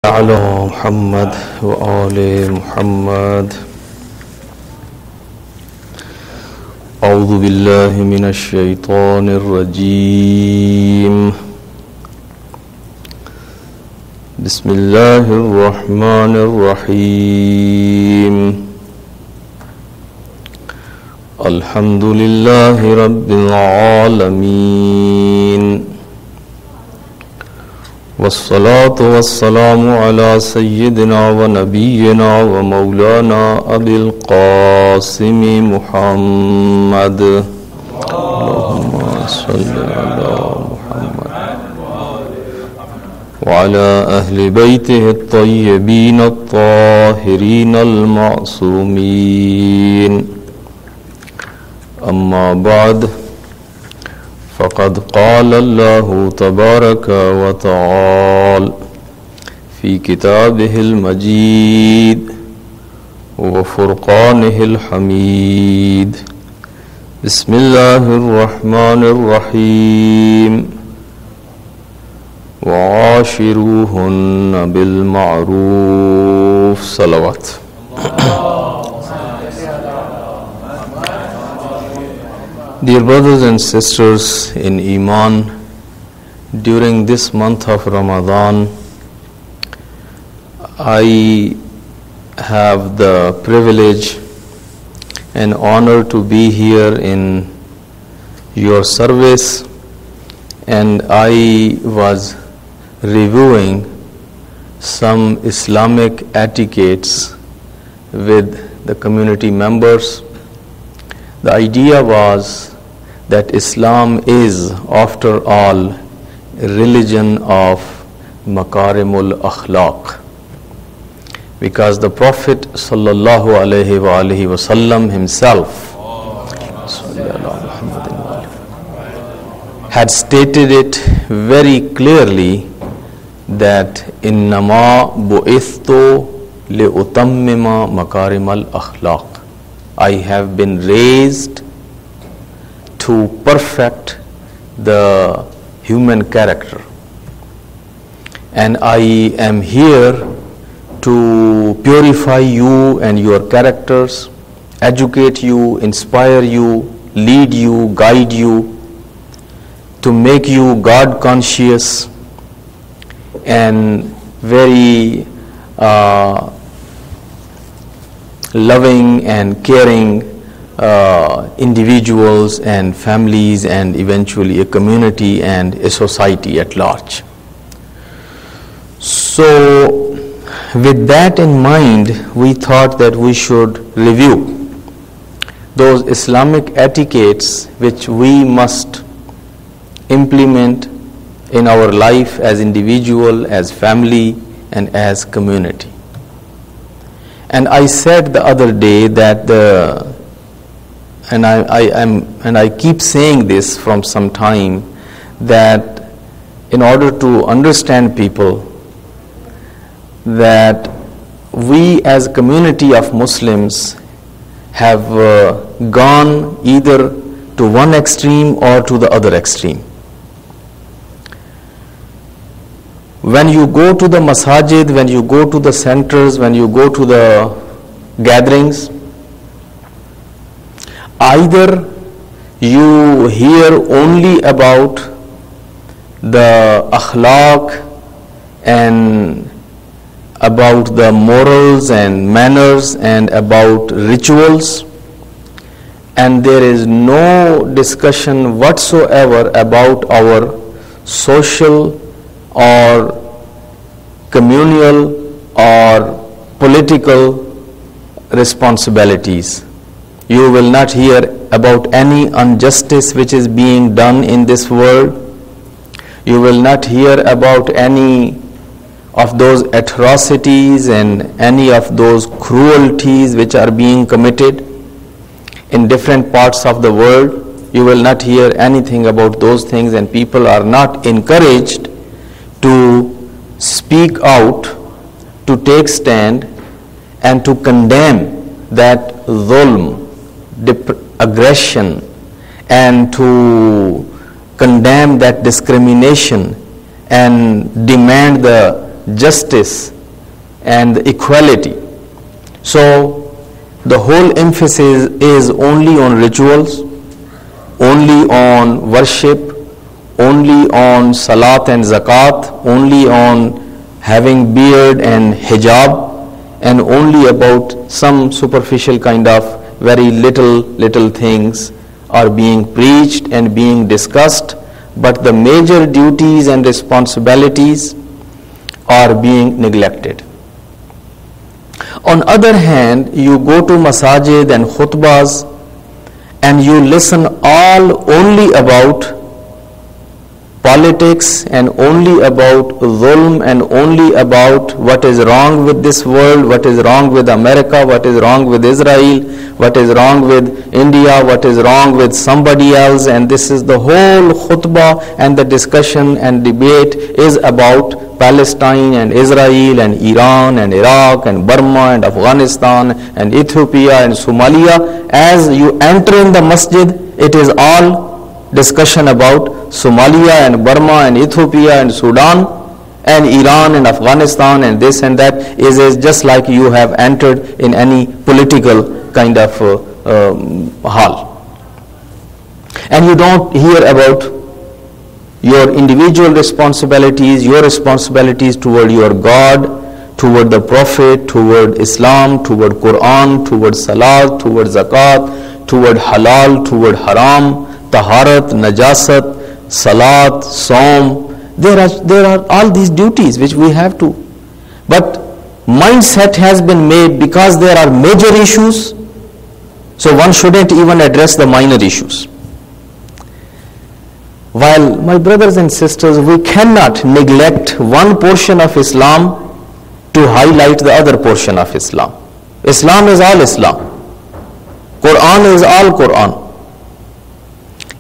على محمد وآل محمد. أعوذ بالله من الشيطان الرجيم. بسم الله الرحمن الرحيم. الحمد لله رب العالمين، والصلاة والسلام على سيدنا ونبينا ومولانا أبي القاسم محمد. اللهم صل على محمد وعلى أهل بيته الطيبين الطاهرين المعصومين. أما بعد، فقد قال الله تبارك وتعالى في كتابه المجيد وفرقانه الحميد. بسم الله الرحمن الرحيم. وعاشروهن بالمعروف. صلوات. Dear brothers and sisters in Iman, during this month of Ramadan, I have the privilege and honor to be here in your service, and I was reviewing some Islamic etiquettes with the community members. The idea was that Islam is, after all, a religion of makarimul akhlaq, because the Prophet sallallahu alaihi wasallam himself had stated it very clearly that innama bu'ithtu li'utammima makarimal akhlaq. I have been raised to perfect the human character, and I am here to purify you and your characters, educate you, inspire you, lead you, guide you, to make you God conscious and very loving and caring individuals and families, and eventually a community and a society at large. So with that in mind, we thought that we should review those Islamic etiquettes which we must implement in our life as individual, as family, and as community. And I said the other day that and I keep saying this from some time, that in order to understand people, that we as a community of Muslims have gone either to one extreme or to the other extreme. When you go to the masajid, when you go to the centers, when you go to the gatherings, either you hear only about the akhlaq and about the morals and manners and about rituals, and there is no discussion whatsoever about our social or communal or political responsibilities. You will not hear about any injustice which is being done in this world. You will not hear about any of those atrocities and any of those cruelties which are being committed in different parts of the world. You will not hear anything about those things, and people are not encouraged to speak out, to take stand, and to condemn that dhulm, aggression, and to condemn that discrimination and demand the justice and equality. So the whole emphasis is only on rituals, only on worship, only on salat and zakat, only on having beard and hijab, and only about some superficial kind of very little things are being preached and being discussed, but the major duties and responsibilities are being neglected. On other hand, you go to masajid and khutbahs and you listen all only about politics and only about zulm and only about what is wrong with this world, what is wrong with America, what is wrong with Israel, what is wrong with India, what is wrong with somebody else, and this is the whole khutbah, and the discussion and debate is about Palestine and Israel and Iran and Iraq and Burma and Afghanistan and Ethiopia and Somalia. As you enter in the masjid, it is all discussion about Somalia and Burma and Ethiopia and Sudan and Iran and Afghanistan and this and that. Is just like you have entered in any political kind of hall. And you don't hear about your individual responsibilities, your responsibilities toward your God, toward the Prophet, toward Islam, toward Quran, toward Salat, toward Zakat, toward Halal, toward Haram, Taharat, Najasat, Salat, Saum. There are all these duties which we have to. But mindset has been made because there are major issues, so one shouldn't even address the minor issues. While, my brothers and sisters, we cannot neglect one portion of Islam to highlight the other portion of Islam. Islam is all Islam. Quran is all Quran.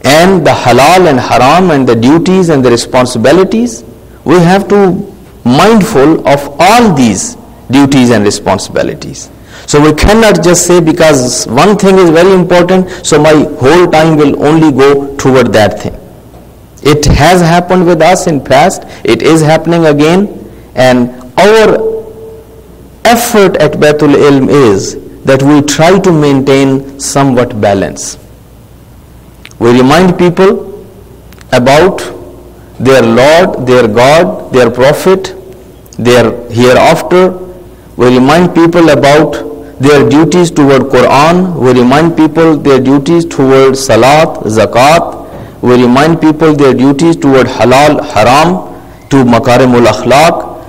And the halal and haram and the duties and the responsibilities, we have to mindful of all these duties and responsibilities. So we cannot just say because one thing is very important, so my whole time will only go toward that thing. It has happened with us in past, it is happening again, and our effort at Baitul Ilm is that we try to maintain somewhat balance. We remind people about their Lord, their God, their Prophet, their hereafter. We remind people about their duties toward Quran. We remind people their duties toward Salat, Zakat. We remind people their duties toward Halal, Haram, to Makarimul Akhlaq.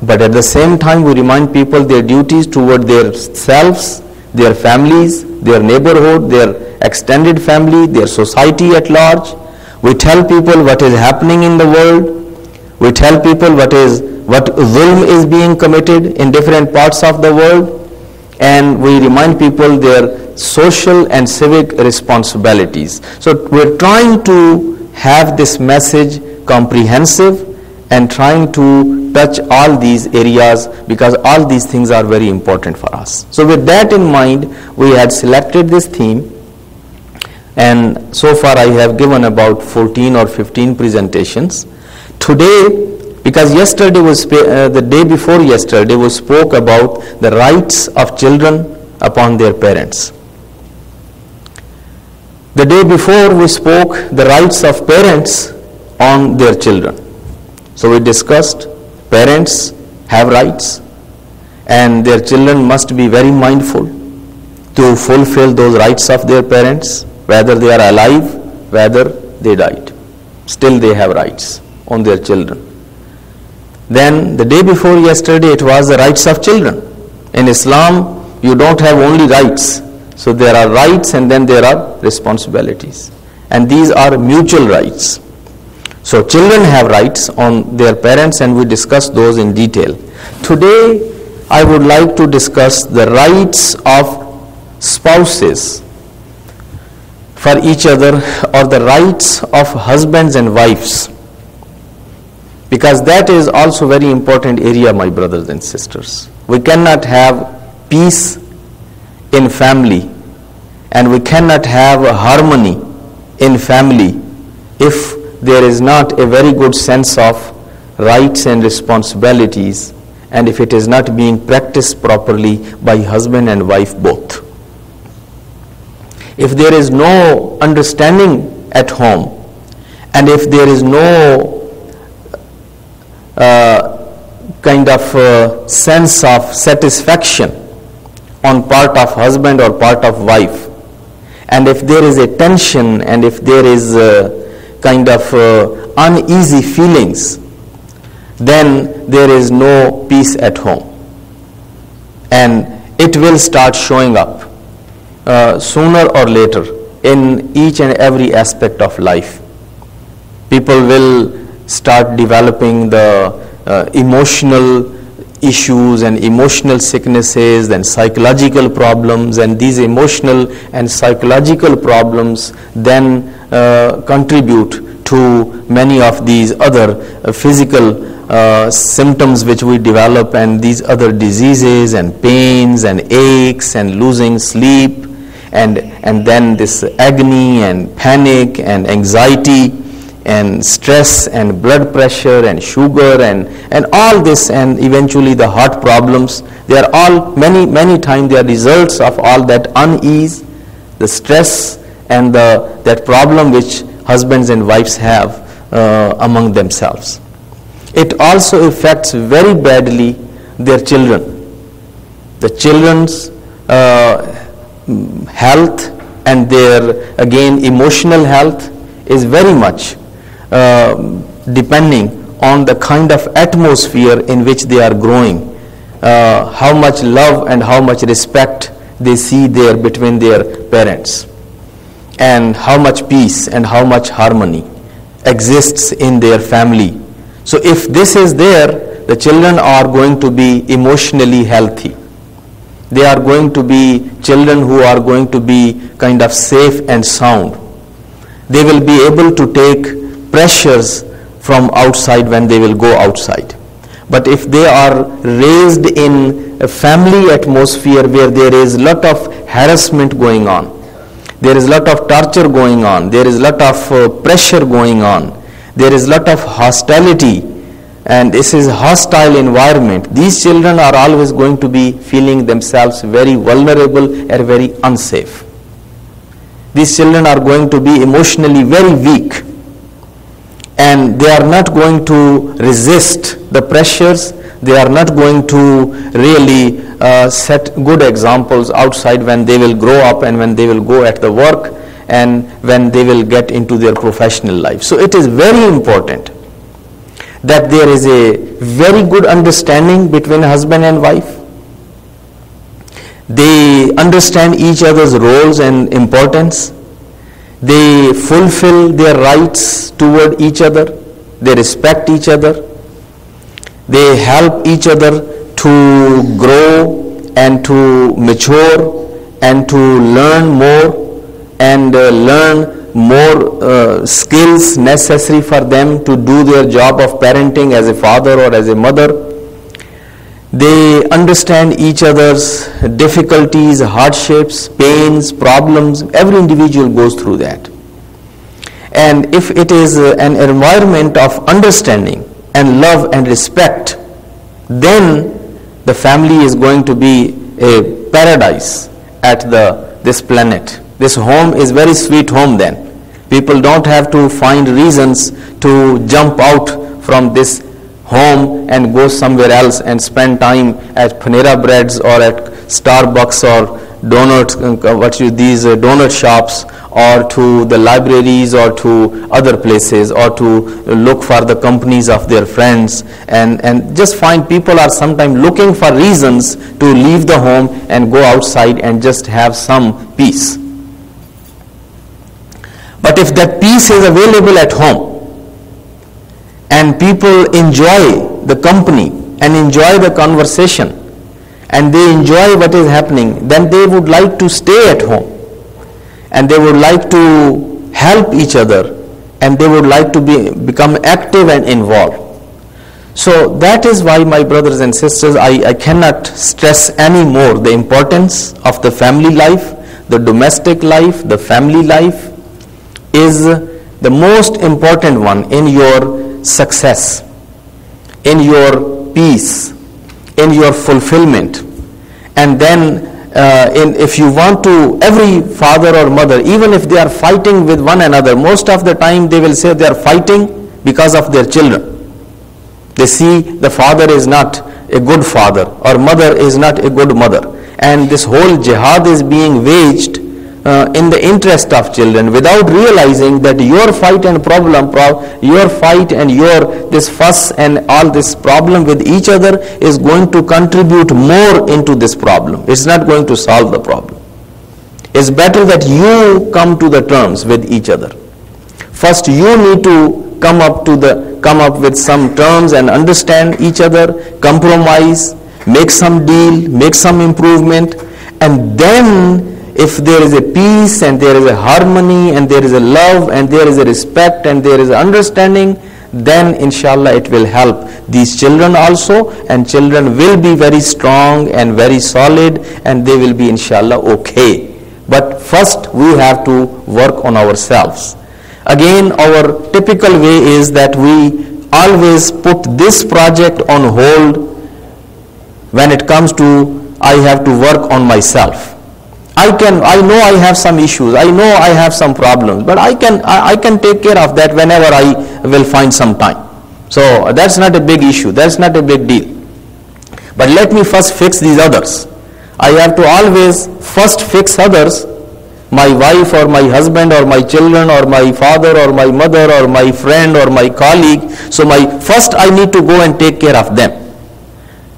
But at the same time, we remind people their duties toward their selves, their families, their neighborhood, their extended family, their society at large. We tell people what is happening in the world. We tell people what zulm is being committed in different parts of the world. And we remind people their social and civic responsibilities. So we're trying to have this message comprehensive and trying to touch all these areas because all these things are very important for us. So with that in mind, we had selected this theme, and so far I have given about 14 or 15 presentations. Today, because yesterday was the day before yesterday, we spoke about the rights of children upon their parents. The day before we spoke the rights of parents on their children. So we discussed parents have rights and their children must be very mindful to fulfill those rights of their parents, whether they are alive, whether they died. Still they have rights on their children. Then the day before yesterday it was the rights of children. In Islam you don't have only rights. So there are rights and then there are responsibilities. And these are mutual rights. So children have rights on their parents and we discussed those in detail. Today I would like to discuss the rights of spouses for each other, or the rights of husbands and wives. Because that is also very important area, my brothers and sisters. We cannot have peace in family and we cannot have harmony in family if there is not a very good sense of rights and responsibilities, and if it is not being practiced properly by husband and wife both. If there is no understanding at home, and if there is no kind of sense of satisfaction on part of husband or part of wife, and if there is a tension, and if there is kind of uneasy feelings, then there is no peace at home, and it will start showing up sooner or later in each and every aspect of life. People will start developing the emotional issues and emotional sicknesses and psychological problems, and these emotional and psychological problems then contribute to many of these other physical symptoms which we develop, and these other diseases and pains and aches and losing sleep, and then this agony and panic and anxiety and stress and blood pressure and sugar and all this, and eventually the heart problems. They are all many times they are results of all that unease, the stress, and that problem which husbands and wives have among themselves. It also affects very badly their children. The children's health and their, again, emotional health is very much depending on the kind of atmosphere in which they are growing, how much love and how much respect they see there between their parents, and how much peace and how much harmony exists in their family. So if this is there, the children are going to be emotionally healthy. They are going to be children who are going to be kind of safe and sound. They will be able to take pressures from outside when they will go outside. But if they are raised in a family atmosphere where there is a lot of harassment going on, there is a lot of torture going on, there is a lot of pressure going on, there is a lot of hostility, and this is a hostile environment, these children are always going to be feeling themselves very vulnerable and very unsafe. These children are going to be emotionally very weak, and they are not going to resist the pressures. They are not going to really set good examples outside when they will grow up and when they will go at the work and when they will get into their professional life. So it is very important that there is a very good understanding between husband and wife. They understand each other's roles and importance. They fulfill their rights toward each other. They respect each other. They help each other to grow and to mature and to learn more and learn more skills necessary for them to do their job of parenting as a father or as a mother. They understand each other's difficulties, hardships, pains, problems. Every individual goes through that. And if it is an environment of understanding and love and respect, then the family is going to be a paradise at this planet. This home is very sweet home then. People don't have to find reasons to jump out from this home and go somewhere else and spend time at Panera Breads or at Starbucks or these donut shops, or to the libraries or to other places, or to look for the companies of their friends, and just find people are sometimes looking for reasons to leave the home and go outside and just have some peace. But if that peace is available at home, and people enjoy the company and enjoy the conversation, and they enjoy what is happening, then they would like to stay at home, and they would like to help each other, and they would like to become active and involved. So that is why, my brothers and sisters, I cannot stress any more the importance of the family life. The domestic life, the family life is the most important one in your success. in your peace, in your fulfillment. And then if you want to, every father or mother, even if they are fighting with one another, most of the time they will say they are fighting because of their children. They see the father is not a good father or mother is not a good mother, and this whole jihad is being waged in the interest of children, without realizing that your fight and your fight and your this fuss and all this problem with each other is going to contribute more into this problem. It's not going to solve the problem. It's better that you come to the terms with each other. First, you need to come up with some terms and understand each other, compromise, make some deal, make some improvement, and then if there is a peace and there is a harmony and there is a love and there is a respect and there is understanding, then inshallah it will help these children also, and children will be very strong and very solid, and they will be inshallah okay. But first we have to work on ourselves. Again, our typical way is that we always put this project on hold when it comes to I have to work on myself. I know I have some issues, I know I have some problems, but I can take care of that whenever I will find some time. So that's not a big issue, that's not a big deal. But let me first fix these others. I have to always first fix others, my wife or my husband or my children or my father or my mother or my friend or my colleague. So first I need to go and take care of them.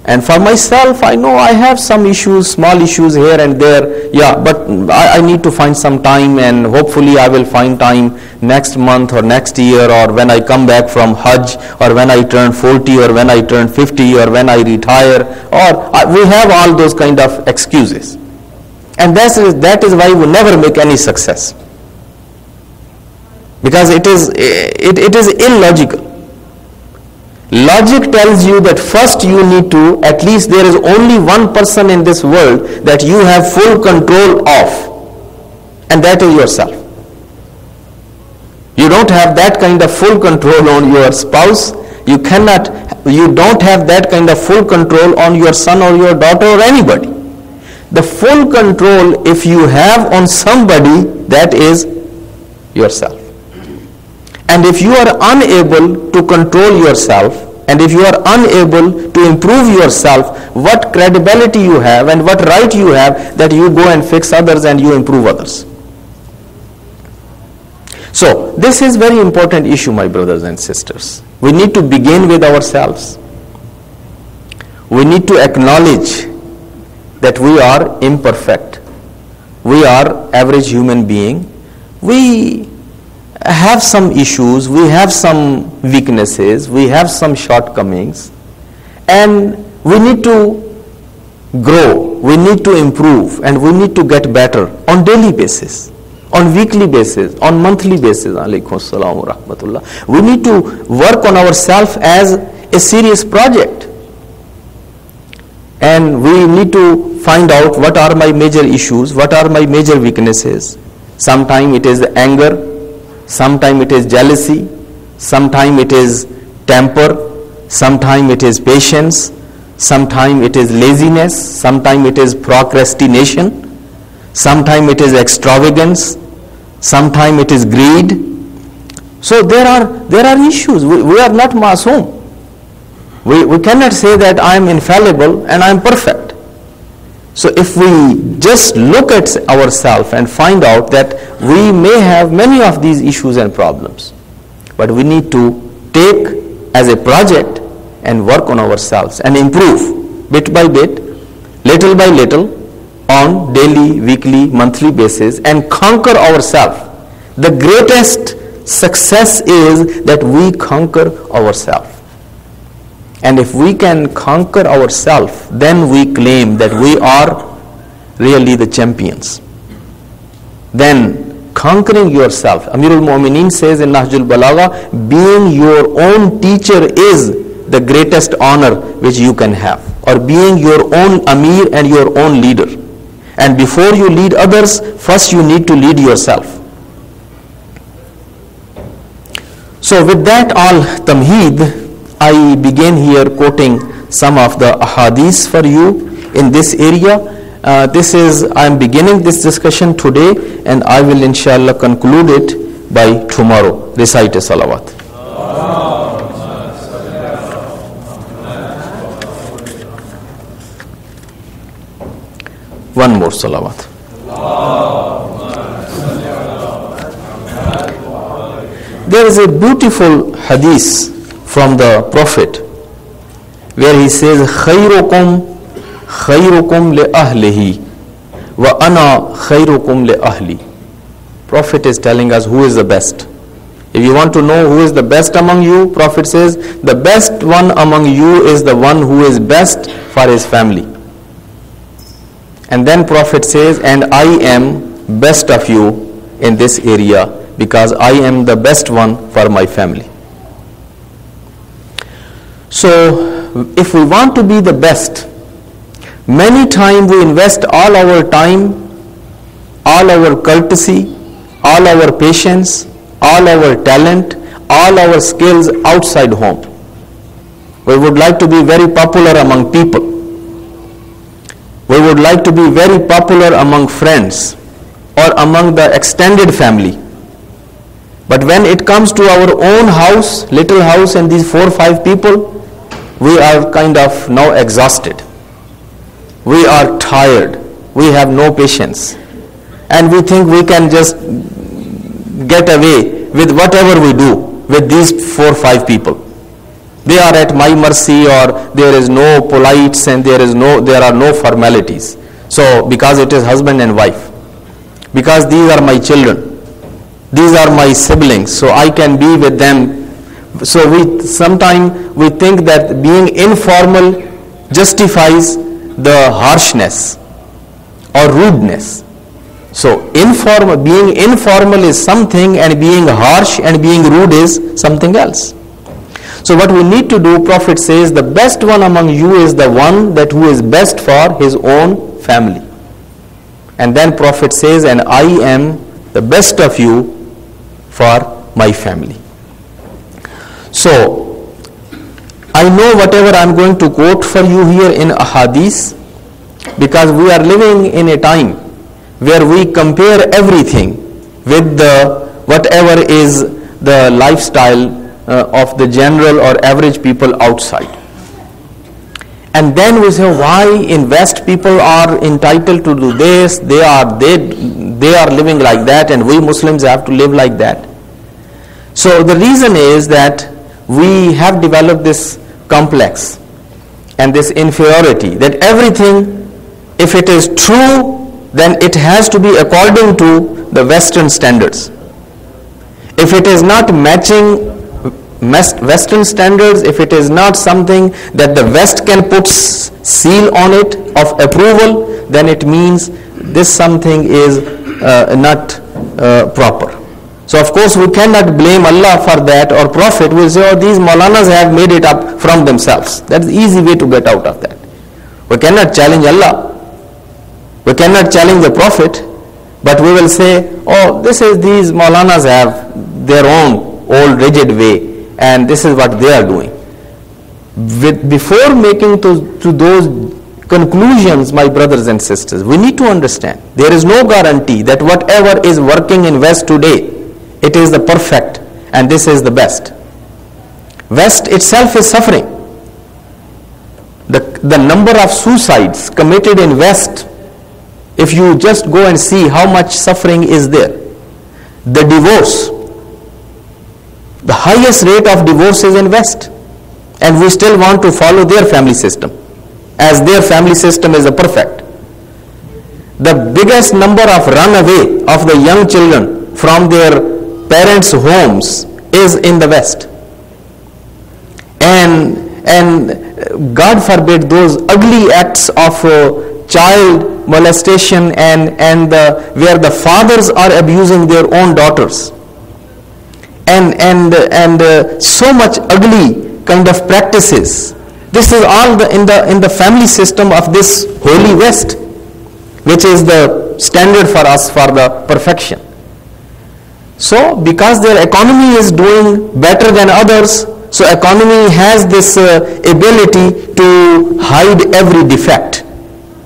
And for myself, I know I have some issues, small issues here and there, but I need to find some time, and hopefully I will find time next month or next year, or when I come back from Hajj, or when I turn 40, or when I turn 50, or when I retire, we have all those kind of excuses. And that is why we never make any success. Because it is illogical. Logic tells you that first you need to, at least there is only one person in this world that you have full control of, and that is yourself. You don't have that kind of full control on your spouse. You don't have that kind of full control on your son or your daughter or anybody. The full control, if you have on somebody, that is yourself. And if you are unable to control yourself, and if you are unable to improve yourself, what credibility you have and what right you have that you go and fix others and you improve others? So this is very important issue, my brothers and sisters. We need to begin with ourselves. We need to acknowledge that we are imperfect. We are average human being. We have some issues, we have some weaknesses, we have some shortcomings, and we need to grow, we need to improve, and we need to get better on daily basis, on weekly basis, on monthly basis. Alaikum assalam wa rahmatullah. We need to work on ourselves as a serious project, and we need to find out what are my major issues, what are my major weaknesses. Sometimes it is the anger, sometimes it is jealousy, sometimes it is temper, sometimes it is patience, sometimes it is laziness, sometimes it is procrastination, sometimes it is extravagance, sometimes it is greed. So there are issues. We are not masoom. We cannot say that I am infallible and I am perfect. So if we just look at ourselves and find out that we may have many of these issues and problems, but we need to take as a project and work on ourselves and improve bit by bit, little by little, on daily, weekly, monthly basis, and conquer ourselves. The greatest success is that we conquer ourselves. And if we can conquer ourselves, then we claim that we are really the champions. Then conquering yourself, Amirul Mu'mineen says in Nahjul Balagha, being your own teacher is the greatest honor which you can have, or being your own Amir and your own leader. And before you lead others, first you need to lead yourself. So with that all tamheed, I begin here quoting some of the ahadith for you in this area. I am beginning this discussion today, and I will inshallah conclude it by tomorrow. Recite a salawat. One more salawat. There is a beautiful hadith from the Prophet where he says, خيركم لأهله وأنا خيركم لأهلي. Prophet is telling us who is the best. If you want to know who is the best among you, Prophet says, the best one among you is the one who is best for his family. And then Prophet says, and I am best of you in this area because I am the best one for my family. So, if we want to be the best, many times we invest all our time, all our courtesy, all our patience, all our talent, all our skills outside home. We would like to be very popular among people. We would like to be very popular among friends or among the extended family. But when it comes to our own house, little house, and these 4 or 5 people, we are kind of now exhausted. We are tired. We have no patience. And we think we can just get away with whatever we do with these 4 or 5 people. They are at my mercy, or there is no polites and there are no formalities. So because it is husband and wife, because these are my children, these are my siblings, so I can be with them. So sometimes we think that being informal justifies the harshness or rudeness. So being informal is something, and being harsh and being rude is something else. So what we need to do, Prophet says, the best one among you is the one who is best for his own family. And then Prophet says, and I am the best of you for my family. So, I know whatever I am going to quote for you here in ahadith, because we are living in a time where we compare everything with whatever is the lifestyle of the general or average people outside. And then we say, why in West people are entitled to do this, they are living like that, and we Muslims have to live like that. So the reason is that we have developed this complex and this inferiority, that everything, if it is true, then it has to be according to the Western standards. If it is not matching Western standards, if it is not something that the West can put seal on it of approval, then it means this something is not proper. So of course we cannot blame Allah for that, or Prophet will say, oh, these Maulanas have made it up from themselves. That's the easy way to get out of that. We cannot challenge Allah. We cannot challenge the Prophet, but we will say, oh, these Maulanas have their own old rigid way, and this is what they are doing. Before making to those conclusions, my brothers and sisters, we need to understand there is no guarantee that whatever is working in West today, it is the perfect and this is the best. West itself is suffering. The number of suicides committed in West, if you just go and see how much suffering is there. The divorce, the highest rate of divorce is in West, and we still want to follow their family system, as their family system is the perfect. The biggest number of runaway of the young children from their parents' homes is in the West. And God forbid those ugly acts of child molestation and where the fathers are abusing their own daughters, and so much ugly kind of practices. This is all in the family system of this holy West, which is the standard for us for the perfection. So because their economy is doing better than others, so So economy has this ability to hide every defect.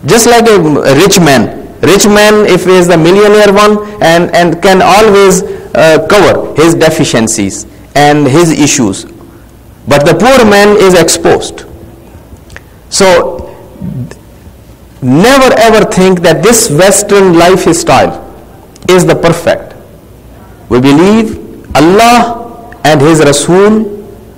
Just like a rich man. Rich man, if he is the millionaire one, and can always cover his deficiencies and his issues. But the poor man is exposed. So never ever think that this Western lifestyle is the perfect. We believe Allah and His Rasul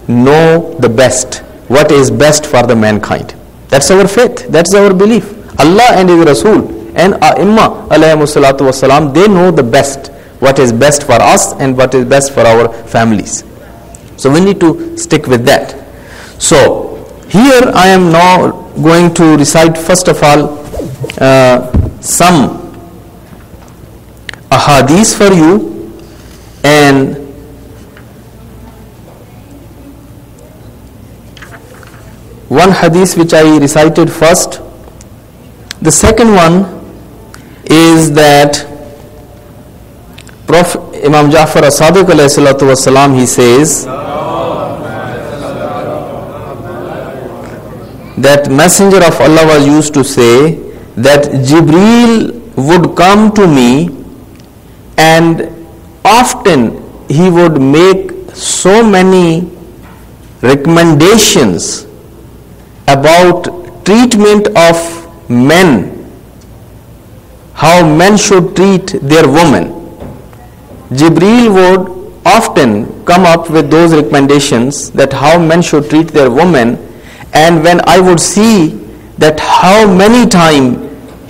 know the best, what is best for the mankind. That's our faith, that's our belief. Allah and His Rasul and A'imma alayhimu salatu wasalam, they know the best, what is best for us and what is best for our families. So we need to stick with that. So here I am now going to recite first of all some ahadith for you, and one hadith which I recited first. The second one is that Prophet Imam Ja'far as-Sadiq alayhi salatu wasalam, he says that Messenger of Allah was used to say that Jibreel would come to me and often he would make so many recommendations about treatment of men, how men should treat their women. Jibreel would often come up with those recommendations that how men should treat their women, and when I would see that how many times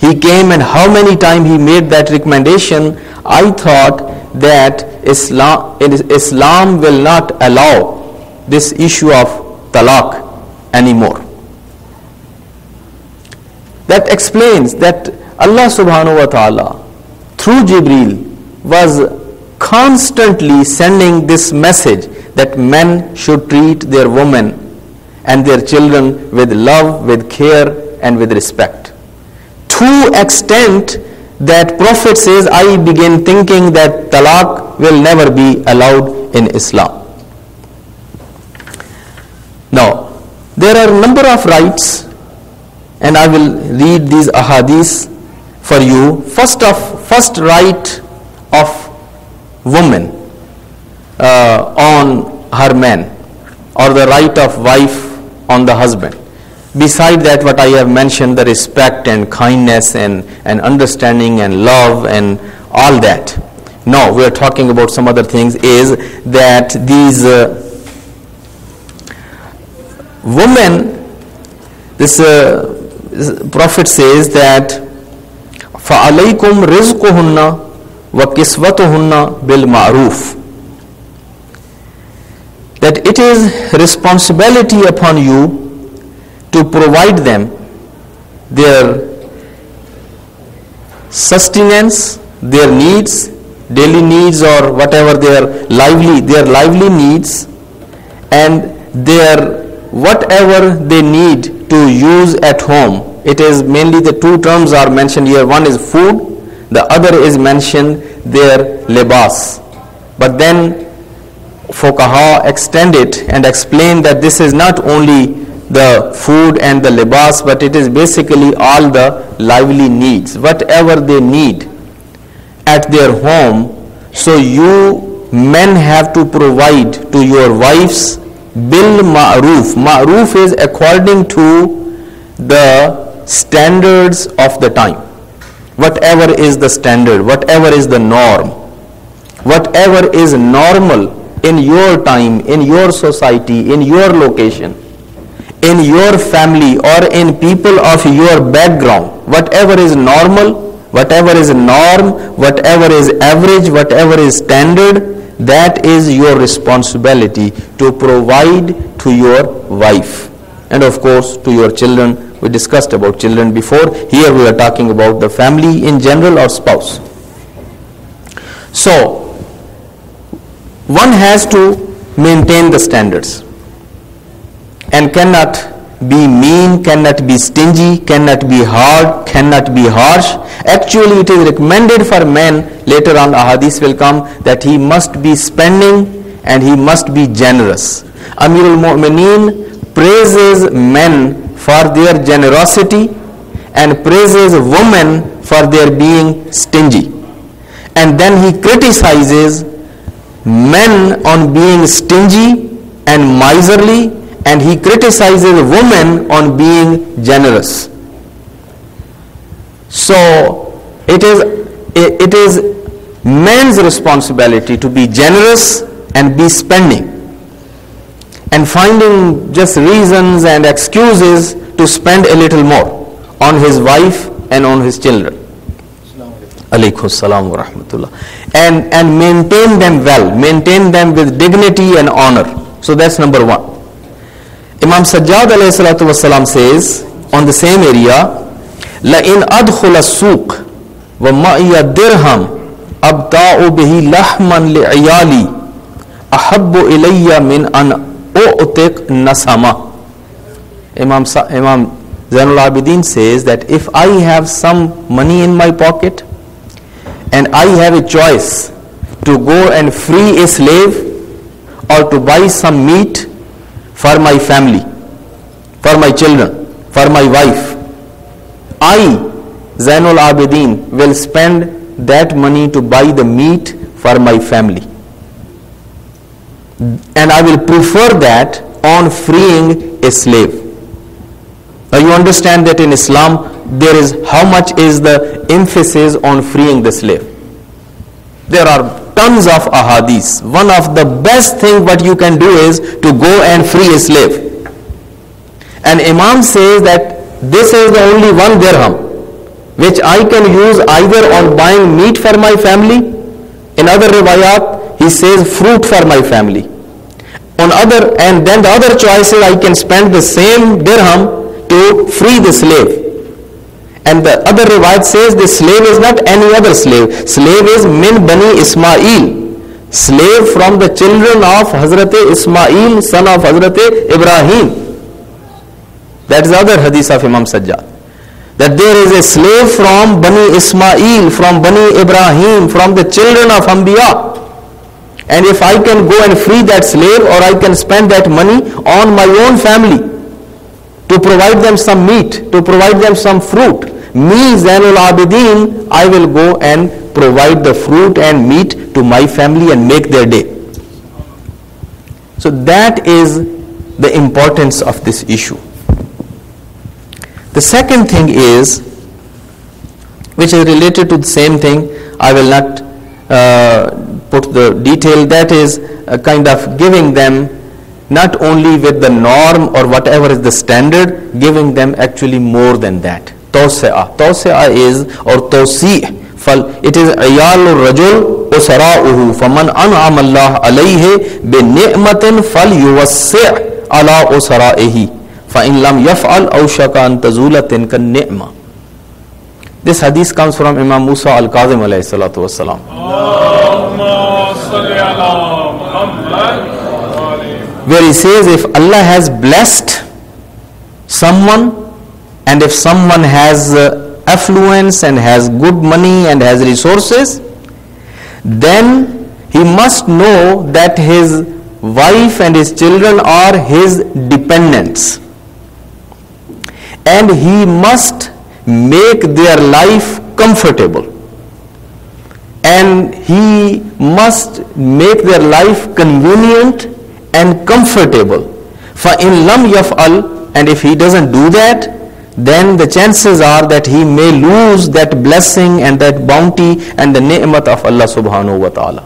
he came and how many times he made that recommendation, I thought that Islam will not allow this issue of talaq anymore. That explains that Allah subhanahu wa ta'ala through Jibreel was constantly sending this message that men should treat their women and their children with love, with care and with respect. To extent that Prophet says, I begin thinking that talaq will never be allowed in Islam. Now, there are a number of rights, and I will read these ahadith for you. First right of woman on her man, or the right of wife on the husband. Beside that, what I have mentioned, the respect and kindness and understanding and love and all that. Now we are talking about some other things, is that these women, this Prophet says that فَعَلَيْكُمْ رِزْقُهُنَّ وَكِسْوَتُهُنَّ بِالْمَعْرُوفِ, that it is responsibility upon you to provide them their sustenance, their needs, daily needs, or whatever their lively needs, and their whatever they need to use at home. It is mainly the two terms are mentioned here. One is food, the other is mentioned their libas. But then Fuqaha extend it and explain that this is not only the food and the libas, but it is basically all the lively needs, whatever they need at their home. So you men have to provide to your wives bil ma'ruf. Ma'ruf is according to the standards of the time. Whatever is the standard, whatever is the norm, whatever is normal in your time, in your society, in your location, in your family, or in people of your background, whatever is normal, whatever is norm, whatever is average, whatever is standard, that is your responsibility to provide to your wife. And of course to your children. We discussed about children before. Here we are talking about the family in general or spouse. So one has to maintain the standards and cannot be mean, cannot be stingy, cannot be hard, cannot be harsh. Actually, it is recommended for men, later on ahadith will come, that he must be spending and he must be generous. Amirul Mu'mineen praises men for their generosity and praises women for their being stingy. And then he criticizes men on being stingy and miserly, and he criticizes women on being generous. So it is men's responsibility to be generous and be spending, and finding just reasons and excuses to spend a little more on his wife and on his children. Alaykum salam wa rahmatullah. And maintain them well, maintain them with dignity and honor. So that's number one. Imam Sajjad alayhi salatu wasalam says on the same area, لَإِنْ أَدْخُلَ السُّوقِ وَمَعِيَ دِرْهَمْ أَبْتَاءُ بِهِ لَحْمًا لِعِيَالِي أَحَبُّ إِلَيَّ مِنْ أَنْ أُعْتِقْ نَسَمَةً. Imam Zainul Abidin says that if I have some money in my pocket and I have a choice to go and free a slave or to buy some meat for my family, for my children, for my wife, I, Zainul Abidin, will spend that money to buy the meat for my family. And I will prefer that on freeing a slave. Now you understand that in Islam, there is how much is the emphasis on freeing the slave. There are tons of ahadith. One of the best thing what you can do is to go and free a slave. And Imam says that this is the only one dirham which I can use either on buying meat for my family. In other riwayat, he says fruit for my family. And then the other choice is I can spend the same dirham to free the slave. And the other riwayat says the slave is not any other slave. Slave is min bani Ismail, slave from the children of Hazrat Ismail, son of Hazrat Ibrahim. That is the other hadith of Imam Sajjad. That there is a slave from Bani Ismail, from Bani Ibrahim, from the children of Anbiya. And if I can go and free that slave, or I can spend that money on my own family to provide them some meat, to provide them some fruit, me, Zainul Abidin, I will go and provide the fruit and meat to my family and make their day. So that is the importance of this issue. The second thing is, which is related to the same thing, I will not put the detail, that is a kind of giving them not only with the norm or whatever is the standard, giving them actually more than that. Tawsi'ah is, or tawsi', it is ayalur rajul usra'uhu faman an'ama Allah alayhi bi ni'matin falyuwassi' ala usra'ihi fa in lam yaf'al awshaka an tazula tinka ni'ma. This hadith comes from Imam Musa al-Kazim alayhi salatu wassalam, where he says if Allah has blessed someone, and if someone has affluence and has good money and has resources, then he must know that his wife and his children are his dependents, and he must make their life comfortable, and he must make their life convenient and comfortable. فَإِن لَمْ يَفْعَلْ, and if he doesn't do that, then the chances are that he may lose that blessing and that bounty and the ni'mat of Allah subhanahu wa ta'ala.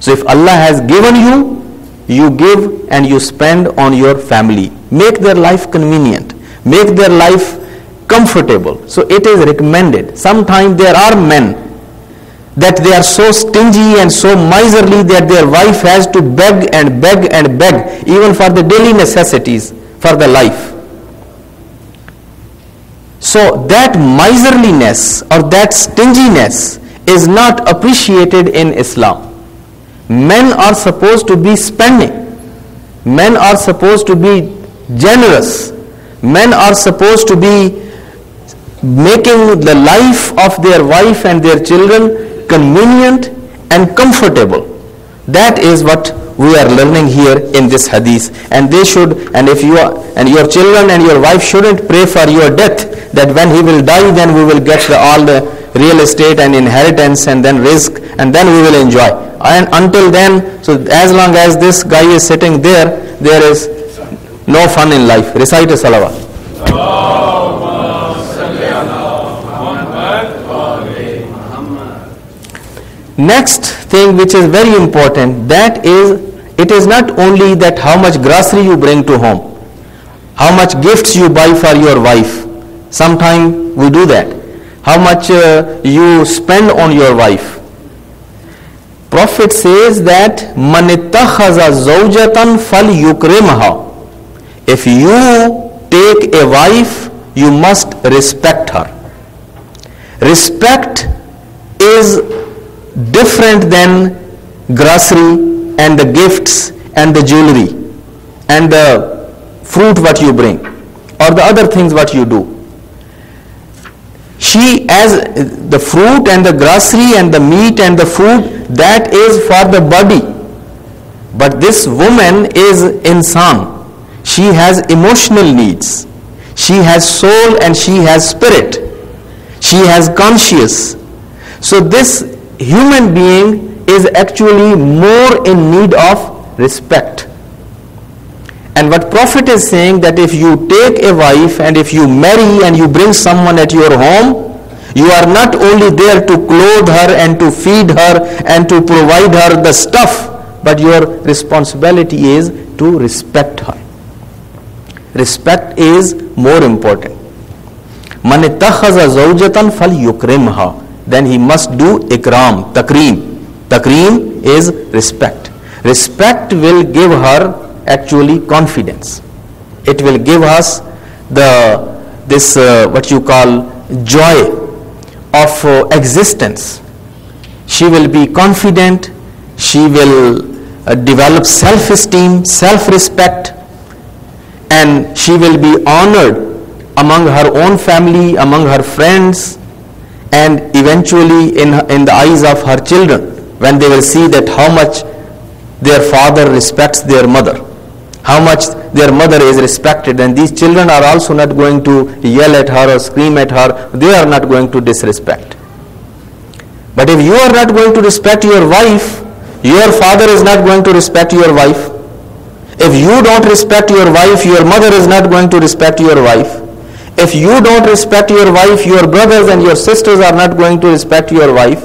So if Allah has given you, you give and you spend on your family. Make their life convenient. Make their life comfortable. So it is recommended. Sometimes there are men that they are so stingy and so miserly that their wife has to beg and beg and beg, even for the daily necessities for the life. So that miserliness or that stinginess is not appreciated in Islam. Men are supposed to be spending. Men are supposed to be generous. Men are supposed to be making the life of their wife and their children convenient and comfortable. That is what we are learning here in this hadith. And they should, and if you are, and your children and your wife shouldn't pray for your death, that when he will die, then we will get all the real estate and inheritance and then risk, and then we will enjoy. And until then, so as long as this guy is sitting there, there is no fun in life. Recite a salawat. Next thing which is very important, that is, it is not only that how much grocery you bring to home, how much gifts you buy for your wife. Sometimes we do that. How much you spend on your wife. Prophet says that man ittakhaza zawjatan falyukrimha. If you take a wife, you must respect her. Respect is different than grocery and the gifts and the jewelry and the fruit what you bring or the other things what you do. She, as the fruit and the grocery and the meat and the food, that is for the body. But this woman is insan. She has emotional needs. She has soul and she has spirit. She has conscience. So this human being is actually more in need of respect. And what Prophet is saying, that if you take a wife and if you marry and you bring someone at your home, you are not only there to clothe her and to feed her and to provide her the stuff, but your responsibility is to respect her. Respect is more important. Man ittakhaza zawjatan falyukrimha. Then he must do ikram, takreem. Takreem is respect. Respect will give her actually confidence. It will give us this what you call joy of existence. She will be confident. She will develop self-esteem, self-respect, and she will be honored among her own family, among her friends, and eventually in the eyes of her children, when they will see that how much their father respects their mother, how much their mother is respected, and these children are also not going to yell at her or scream at her. They are not going to disrespect. But if you are not going to respect your wife, your father is not going to respect your wife. If you don't respect your wife, your mother is not going to respect your wife. If you don't respect your wife, your brothers and your sisters are not going to respect your wife.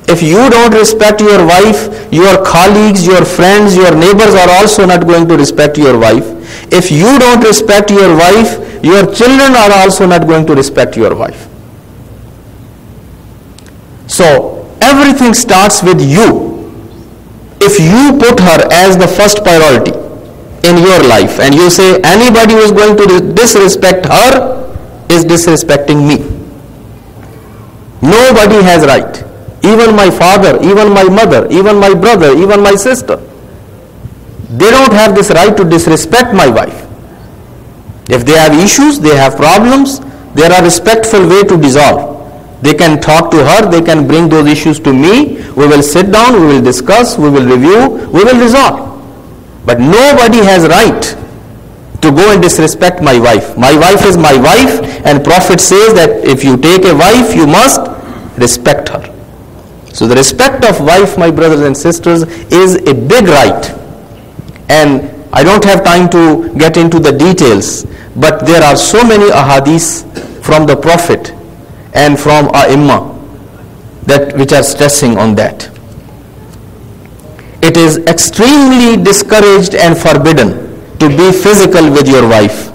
If you don't respect your wife, your colleagues, your friends, your neighbors are also not going to respect your wife. If you don't respect your wife, your children are also not going to respect your wife. So everything starts with you. If you put her as the first priority in your life and you say anybody who is going to disrespect her is disrespecting me. Nobody has right. Even my father, even my mother, even my brother, even my sister. They don't have this right to disrespect my wife. If they have issues, they have problems, there are respectful way to dissolve. They can talk to her, they can bring those issues to me, we will sit down, we will discuss, we will review, we will resolve. But nobody has right to go and disrespect my wife. My wife is my wife, and Prophet says that if you take a wife, you must respect her. So the respect of wife, my brothers and sisters, is a big right. And I don't have time to get into the details, but there are so many ahadith from the Prophet and from A'imma that which are stressing on that. It is extremely discouraged and forbidden to be physical with your wife,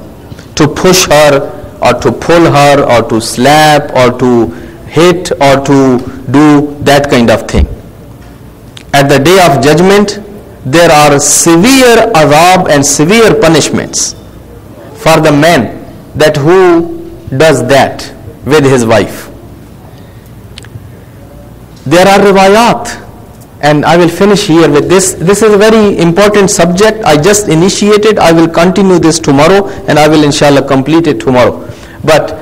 to push her or to pull her or to slap or to hit or to do that kind of thing. At the day of judgment, there are severe azab and severe punishments for the man that who does that with his wife. There are riwayat, and I will finish here with this. This is a very important subject. I just initiated. I will continue this tomorrow, and I will inshallah complete it tomorrow. But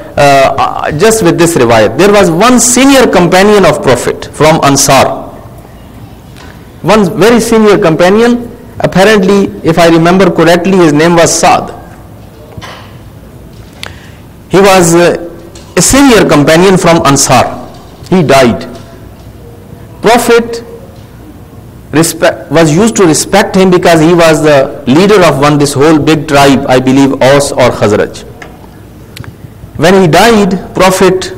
just with this riwayat, there was one senior companion of Prophet from Ansar. one very senior companion. Apparently, if I remember correctly, his name was Saad. He was a senior companion from Ansar. He died. Prophet was used to respect him because he was the leader of this whole big tribe, I believe Aus or Khazraj. When he died, Prophet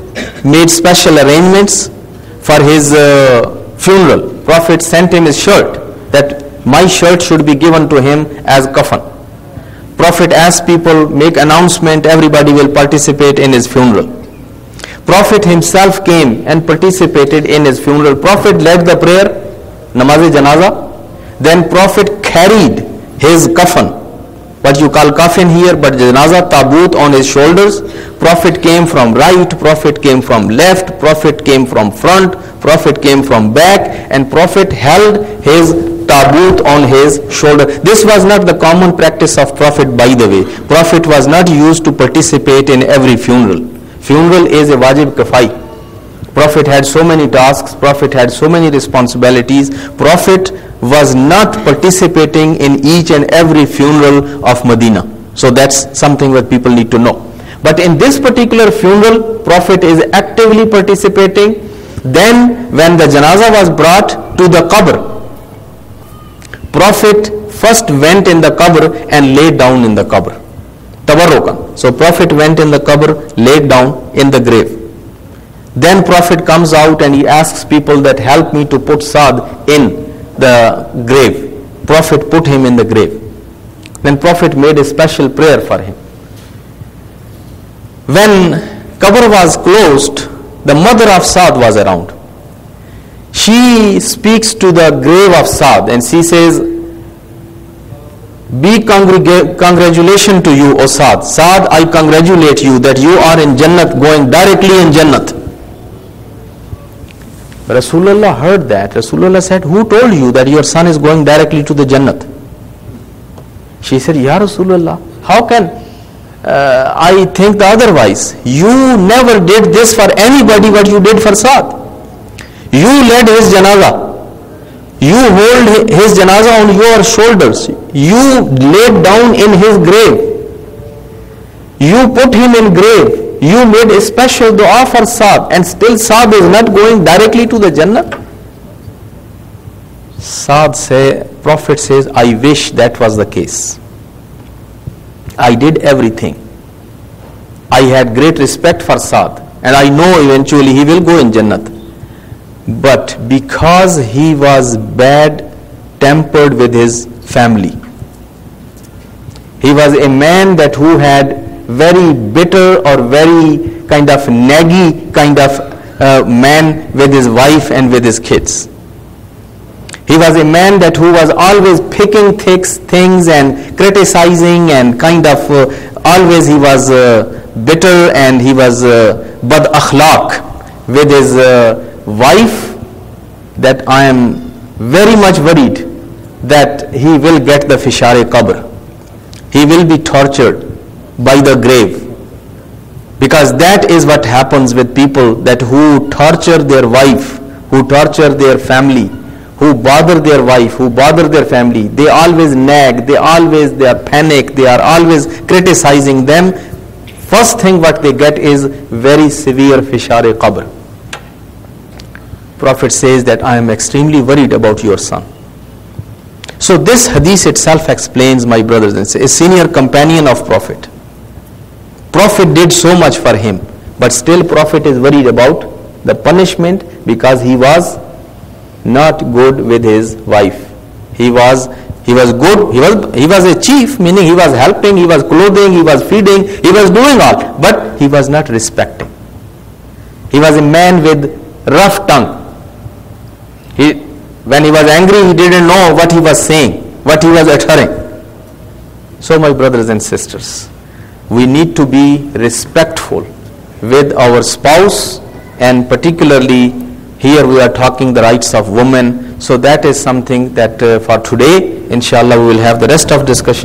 made special arrangements for his funeral. Prophet sent him his shirt, that my shirt should be given to him as kafan. Prophet asked people, make announcement, everybody will participate in his funeral. Prophet himself came and participated in his funeral. Prophet led the prayer, namaz-e-janaza. Then Prophet carried his kafan, what you call coffin here, but janaza, tabut on his shoulders. Prophet came from right, Prophet came from left, Prophet came from front, Prophet came from back, and Prophet held his tabut on his shoulder. This was not the common practice of Prophet, by the way. Prophet was not used to participate in every funeral. Funeral is a wajib kafai. Prophet had so many tasks, Prophet had so many responsibilities. Prophet was not participating in each and every funeral of Medina. So that's something that people need to know. But in this particular funeral, Prophet is actively participating. Then when the janaza was brought to the qabr, Prophet first went in the qabr and laid down in the qabr. Tabarrukan. So Prophet went in the qabr, laid down in the grave. Then Prophet comes out and he asks people that help me to put Saad in the grave. Prophet put him in the grave. Then Prophet made a special prayer for him. When qabr was closed, the mother of Saad was around. She speaks to the grave of Saad and she says, be congratulation to you, O Saad. Saad, I congratulate you that you are in Jannat, going directly in Jannat. Rasulullah heard that. Rasulullah said, who told you that your son is going directly to the Jannat? She said, Ya Rasulullah, how can I think the otherwise? You never did this for anybody what you did for Saad. You led his janaza. You hold his janaza on your shoulders. You laid down in his grave. You put him in grave. You made a special dua for Saad, and still Saad is not going directly to the Jannah. Prophet says, I wish that was the case. I did everything. I had great respect for Saad, and I know eventually he will go in Jannat. But because he was bad-tempered with his family, he was a man who had very bitter or very kind of naggy kind of man with his wife and with his kids. He was a man who was always picking things and criticizing, and kind of always he was bitter, and he was bad akhlaq with his wife, that I am very much worried that he will get the fishare qabr. He will be tortured by the grave, because that is what happens with people who torture their wife, who torture their family, who bother their wife, who bother their family. They always nag, they are panic, they are always criticizing them. First thing what they get is very severe fishare qabr. Prophet says that I am extremely worried about your son. So this hadith itself explains, my brothers and sisters, a senior companion of Prophet. Prophet did so much for him, but still Prophet is worried about the punishment because he was not good with his wife. He was good, he was a chief, meaning he was helping, he was clothing, he was feeding, he was doing all, but he was not respecting. He was a man with rough tongue. When he was angry, he didn't know what he was saying, what he was uttering. So my brothers and sisters, we need to be respectful with our spouse, and particularly here we are talking the rights of women. So that is something that for today, inshallah, we will have the rest of discussion.